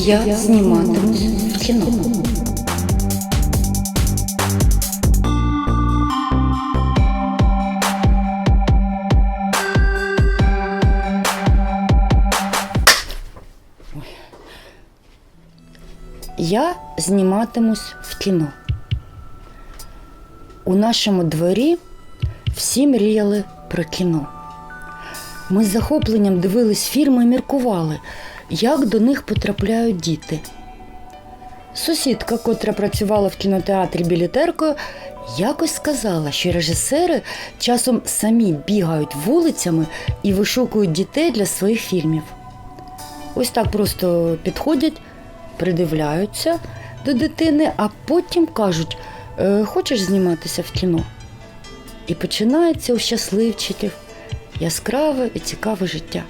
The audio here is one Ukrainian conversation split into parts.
Я зніматимусь в кіно. Я зніматимусь в кіно. У нашому дворі всі мріяли про кіно. Ми з захопленням дивились фільми і міркували, як до них потрапляють діти. Сусідка, котра працювала в кінотеатрі білетеркою, якось сказала, що режисери часом самі бігають вулицями і вишукують дітей для своїх фільмів. Ось так просто підходять, придивляються до дитини, а потім кажуть: «Хочеш зніматися в кіно?» І починається у щасливчиків яскраве і цікаве життя.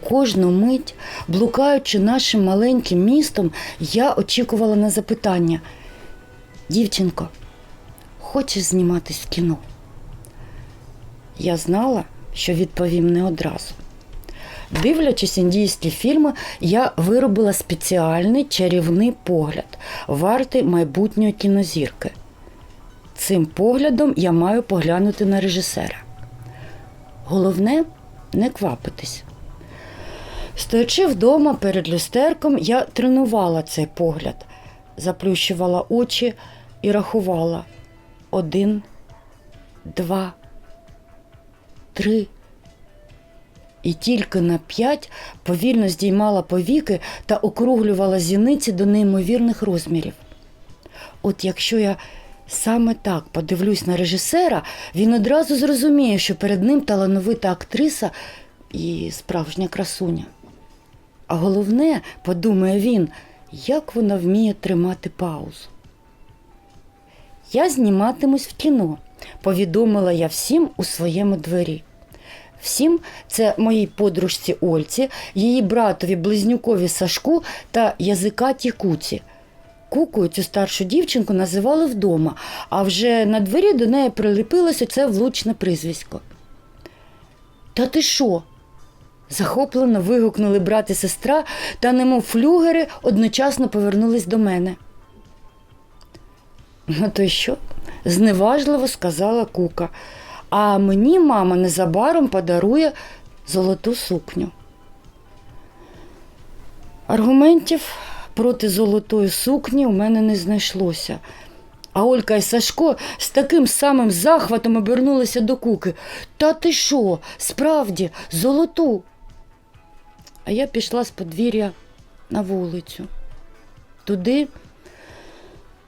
Кожну мить, блукаючи нашим маленьким містом, я очікувала на запитання: «Дівчинко, хочеш зніматись в кіно?» Я знала, що відповім не одразу. Дивлячись індійські фільми, я виробила спеціальний чарівний погляд, вартий майбутньої кінозірки. Цим поглядом я маю поглянути на режисера. Головне – не квапитись. Стоячи вдома перед люстерком, я тренувала цей погляд, заплющувала очі і рахувала: 1, 2, 3. І тільки на 5 повільно здіймала повіки та округлювала зіниці до неймовірних розмірів. От якщо я саме так подивлюсь на режисера, він одразу зрозуміє, що перед ним талановита актриса і справжня красуня. А головне, подумає він, як вона вміє тримати паузу. «Я зніматимусь в кіно», – повідомила я всім у своєму дворі. Всім – це моїй подружці Ольці, її братові-близнюкові Сашку та язикатій Куці. Кукою цю старшу дівчинку називали вдома, а вже на дворі до неї приліпилось оце влучне прізвисько. «Та ти що?» – захоплено вигукнули брат і сестра та немов флюгери одночасно повернулись до мене. «Ну то й що?» – зневажливо сказала Кука. «А мені мама незабаром подарує золоту сукню». Аргументів проти золотої сукні у мене не знайшлося. А Олька і Сашко з таким самим захватом обернулися до Куки. «Та ти що? Справді, золоту!» А я пішла з подвір'я на вулицю. Туди,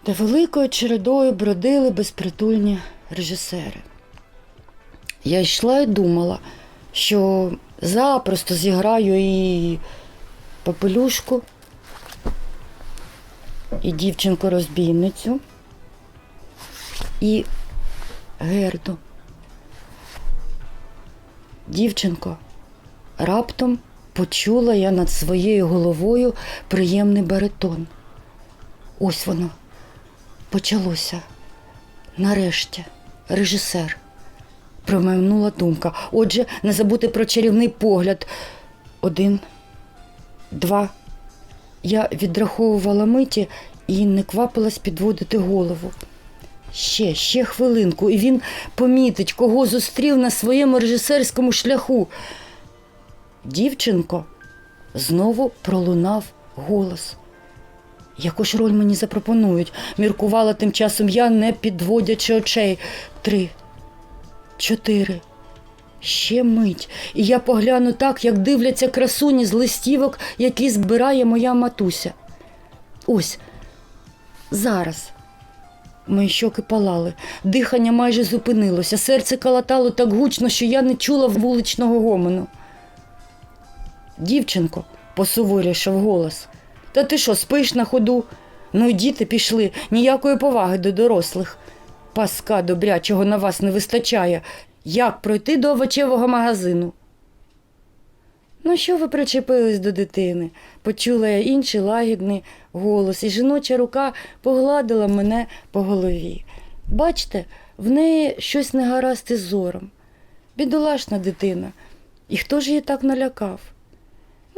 де великою чередою бродили безпритульні режисери. Я йшла і думала, що запросто зіграю і Попелюшку, і дівчинку-розбійницю, і Герду. «Дівчинко», раптом почула я над своєю головою приємний баритон. Ось воно, почалося. Нарешті, режисер. Промайнула думка. Отже, не забути про чарівний погляд. 1, 2. Я відраховувала миті і не квапилась підводити голову. Ще хвилинку, і він помітить, кого зустрів на своєму режисерському шляху. «Дівчинко», знову пролунав голос. Яку ж роль мені запропонують? Міркувала тим часом я, не підводячи очей. 3, 4. Ще мить, і я погляну так, як дивляться красуні з листівок, які збирає моя матуся. Ось, зараз. Мої щоки палали, дихання майже зупинилося, серце калатало так гучно, що я не чула вуличного гомону. «Дівчинко», посуворішав голос, «та ти що, спиш на ходу? Ну й діти пішли, ніякої поваги до дорослих. Паска добрячого на вас не вистачає. Як пройти до овочевого магазину?» «Ну що ви причепились до дитини?» Почула я інший лагідний голос, і жіноча рука погладила мене по голові. «Бачте, в неї щось не гаразд із зором. Бідолашна дитина. І хто ж її так налякав?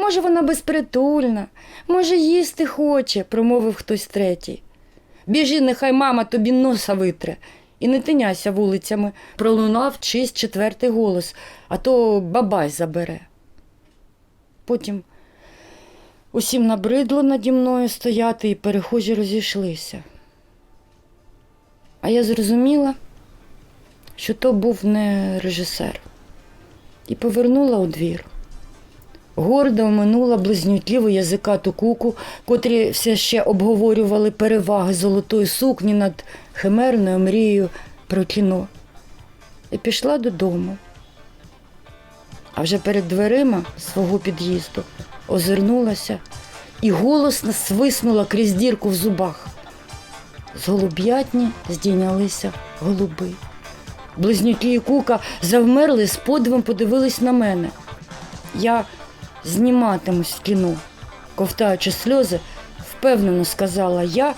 Може, вона безпритульна, може, їсти хоче, промовив хтось третій. Біжи, нехай мама тобі носа витре. І не тиняйся вулицями, пролунав чийсь четвертий голос, а то бабай забере. Потім усім набридло наді мною стояти, і перехожі розійшлися. А я зрозуміла, що то був не режисер, і повернула у двір. Гордо оминула близнюків і язикату куку, котрі все ще обговорювали переваги золотої сукні над химерною мрією про кіно. І пішла додому. А вже перед дверима свого під'їзду озирнулася і голосно свиснула крізь дірку в зубах. З голуб'ятні здійнялися голуби. Близнюки і кука завмерли, з подивом подивились на мене. Я зніматимусь в кіно, ковтаючи сльози, впевнено сказала я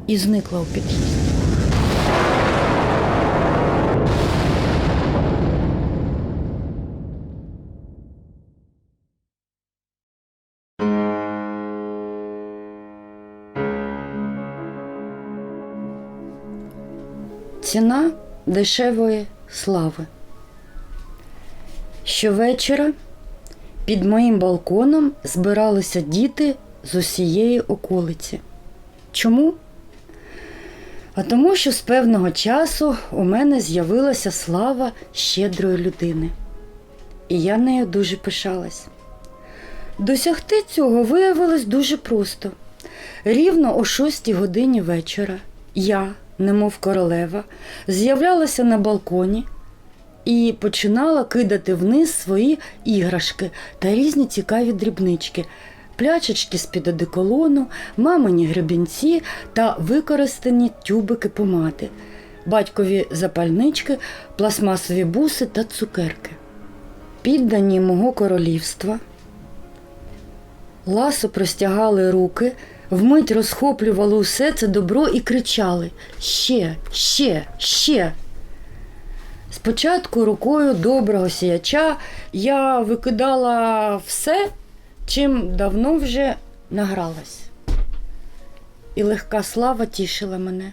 і зникла у під'їзді. Ціна дешевої слави. Щовечора під моїм балконом збиралися діти з усієї околиці. Чому? А тому, що з певного часу у мене з'явилася слава щедрої людини. І я нею дуже пишалась. Досягти цього виявилось дуже просто. Рівно о 6 годині вечора я, немов королева, з'являлася на балконі і починала кидати вниз свої іграшки та різні цікаві дрібнички, пляшечки з-під одеколону, мамині гребінці та використані тюбики помади, батькові запальнички, пластмасові буси та цукерки. Піддані мого королівства ласо простягали руки, вмить розхоплювали усе це добро і кричали: «Ще, ще, ще!». Спочатку рукою доброго сіяча я викидала все, чим давно вже награлась. І легка слава тішила мене.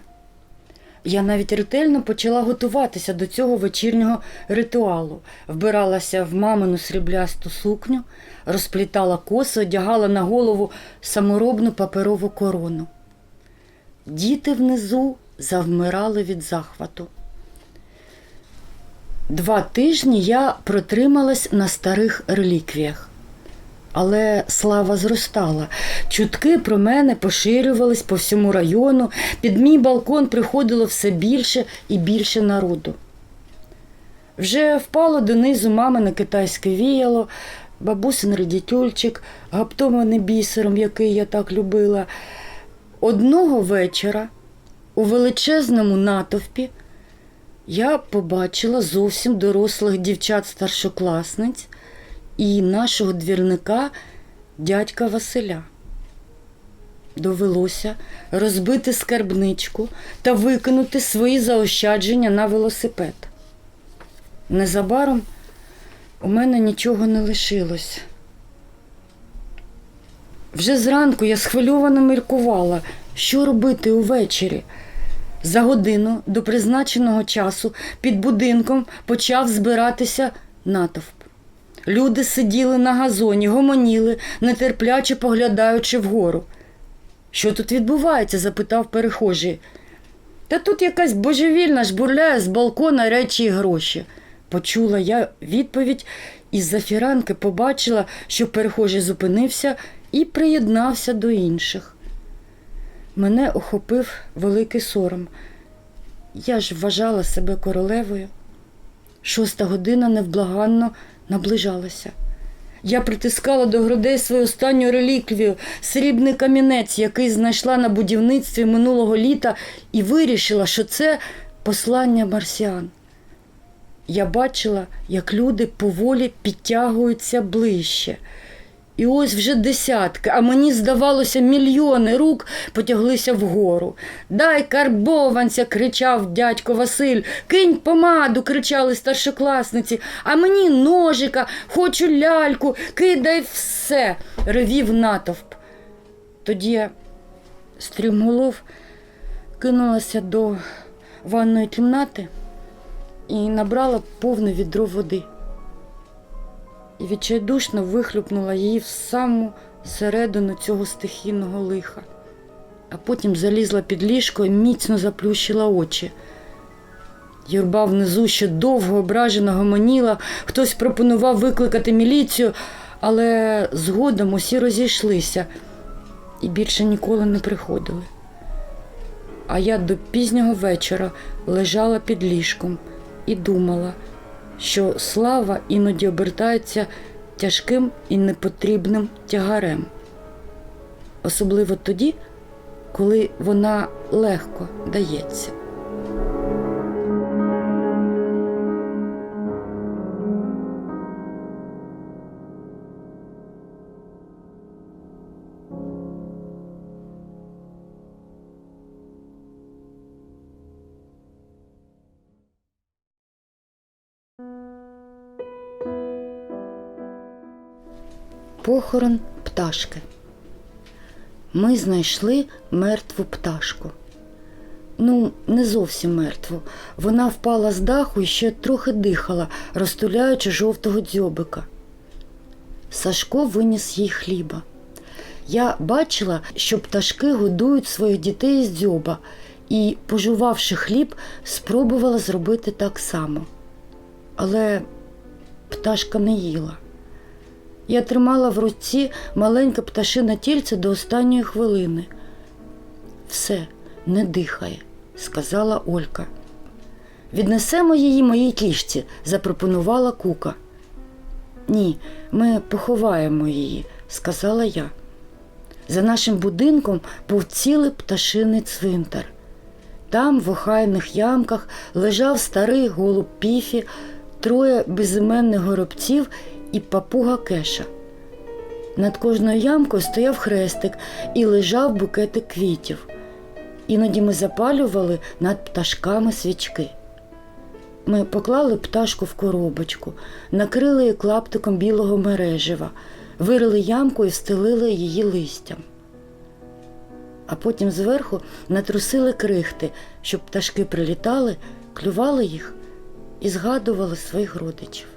Я навіть ретельно почала готуватися до цього вечірнього ритуалу. Вбиралася в мамину сріблясту сукню, розплітала коси, одягала на голову саморобну паперову корону. Діти внизу завмирали від захвату. 2 тижні я протрималась на старих реліквіях. Але слава зростала. Чутки про мене поширювались по всьому району, під мій балкон приходило все більше і більше народу. Вже впало донизу мамине китайське віяло, бабусин редітюльчик, гаптований бісером, який я так любила. Одного вечора у величезному натовпі я побачила зовсім дорослих дівчат-старшокласниць і нашого двірника дядька Василя. Довелося розбити скарбничку та викинути свої заощадження на велосипед. Незабаром у мене нічого не лишилось. Вже зранку я схвильовано міркувала, що робити увечері. За годину до призначеного часу під будинком почав збиратися натовп. Люди сиділи на газоні, гомоніли, нетерпляче поглядаючи вгору. «Що тут відбувається?» – запитав перехожий. «Та тут якась божевільна жбурляє з балкона речі і гроші». Почула я відповідь і з-за фіранки побачила, що перехожий зупинився і приєднався до інших. Мене охопив великий сором. Я ж вважала себе королевою. 6 година невблаганно наближалася. Я притискала до грудей свою останню реліквію – срібний камінець, який знайшла на будівництві минулого літа, і вирішила, що це послання марсіан. Я бачила, як люди поволі підтягуються ближче. І ось вже десятки, а мені здавалося, мільйони рук потяглися вгору. «Дай карбованця!» – кричав дядько Василь. «Кинь помаду!» – кричали старшокласниці. «А мені ножика! Хочу ляльку! Кидай все!» – ревів натовп. Тоді я, стрімголов, кинулася до ванної кімнати і набрала повне відро води. І відчайдушно вихлюпнула її в саму середину цього стихійного лиха. А потім залізла під ліжко і міцно заплющила очі. Юрба внизу ще довго ображено гомоніла, хтось пропонував викликати міліцію, але згодом усі розійшлися і більше ніколи не приходили. А я до пізнього вечора лежала під ліжком і думала, що слава іноді обертається тяжким і непотрібним тягарем. Особливо тоді, коли вона легко дається. Похорон пташки. Ми знайшли мертву пташку. Ну, не зовсім мертву. Вона впала з даху і ще трохи дихала, розтуляючи жовтого дзьобика. Сашко виніс їй хліба. Я бачила, що пташки годують своїх дітей з дзьоба і, пожувавши хліб, спробувала зробити так само. Але пташка не їла. Я тримала в руці маленьке пташине тільце до останньої хвилини. «Все, не дихає», – сказала Олька. «Віднесемо її моїй кішці», – запропонувала Кука. «Ні, ми поховаємо її», – сказала я. За нашим будинком був цілий пташиний цвинтар. Там, в охайних ямках, лежав старий голуб Піфі, 3 безіменних горобців і папуга Кеша. Над кожною ямкою стояв хрестик і лежав букетик квітів. Іноді ми запалювали над пташками свічки. Ми поклали пташку в коробочку, накрили її клаптиком білого мережева, вирили ямку і встелили її листям. А потім зверху натрусили крихти, щоб пташки прилітали, клювали їх і згадували своїх родичів.